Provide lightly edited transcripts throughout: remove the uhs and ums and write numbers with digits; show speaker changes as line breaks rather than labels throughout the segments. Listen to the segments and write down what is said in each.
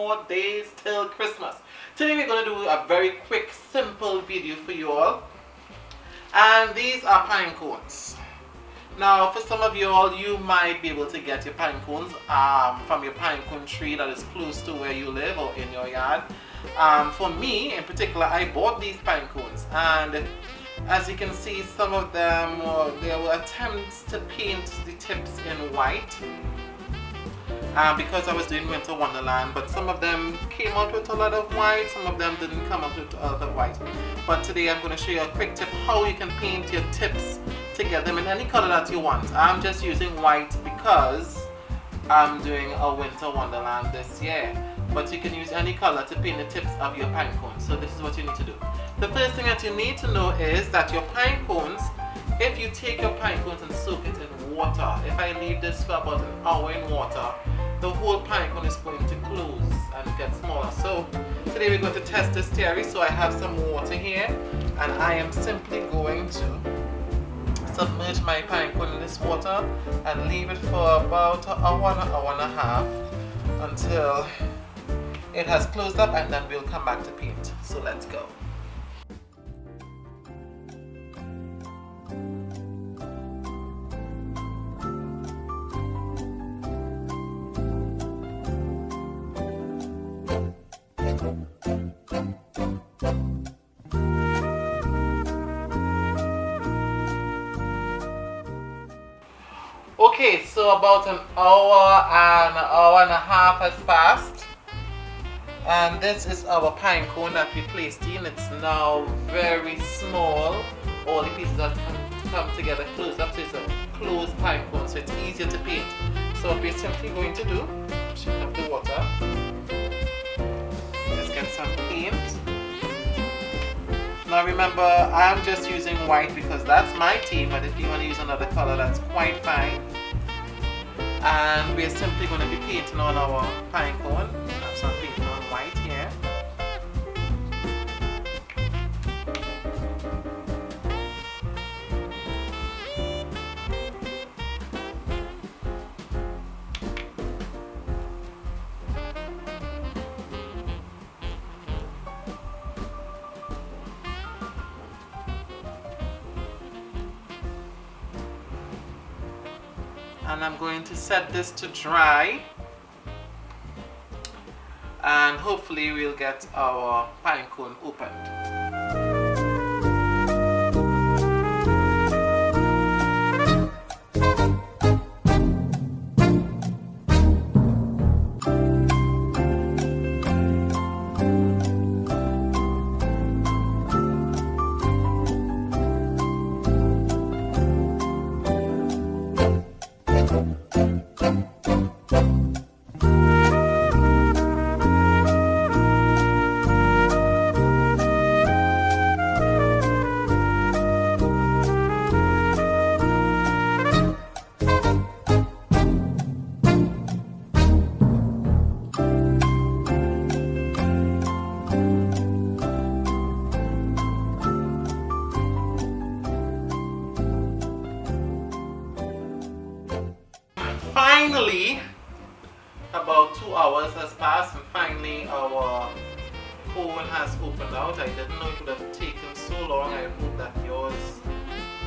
more days till Christmas. Today we're going to do a very quick, simple video for you all. And these are pine cones. Now for some of you all, you might be able to get your pine cones from your pine cone tree that is close to where you live or in your yard. For me in particular, I bought these pine cones, and as you can see, some of them, there were attempts to paint the tips in white because I was doing Winter Wonderland, but some of them came out with a lot of white, some of them didn't come out with a lot of white. But today I'm going to show you a quick tip how you can paint your tips to get them in any color that you want. I'm just using white because I'm doing a Winter Wonderland this year. But you can use any color to paint the tips of your pine cones. So this is what you need to do. The first thing that you need to know is that your pine cones, if you take your pine cones and soak it in water, if I leave this for about an hour in water, the whole pine cone is going to close and get smaller. So today we're going to test this theory. So I have some water here, and I am simply going to submerge my pine cone in this water and leave it for about an hour and a half until it has closed up, and then we'll come back to paint. So let's go. Okay, so about an hour and a half has passed, and this is our pine cone that we placed in. It's now very small. All the pieces have come together, closed up, so it's a closed pine cone, so it's easier to paint. So what we're simply going to do, shake up the water, let's get some paint. Now remember, I'm just using white because that's my theme, but if you want to use another color, that's quite fine. And we're simply going to be painting on our pine cone. I have some paint on white here. And I'm going to set this to dry, and hopefully we'll get our pine cone opened. Finally, about 2 hours has passed, and finally our cone has opened out. I didn't know it would have taken so long. I hope that yours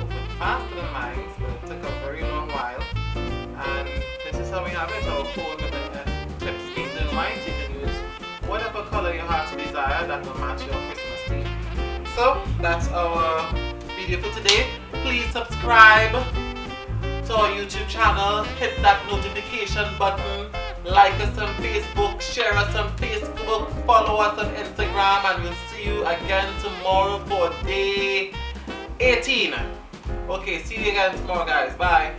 opened faster than mine, but it took a very long while. And this is how we have it, our cone with the tips painted in white. You can use whatever color your heart desire that will match your Christmas theme. So that's our video for today. Please subscribe to our YouTube channel, hit that notification button, like us on Facebook, share us on Facebook, follow us on Instagram, and we'll see you again tomorrow for day 18. Okay, see you again tomorrow, guys. Bye.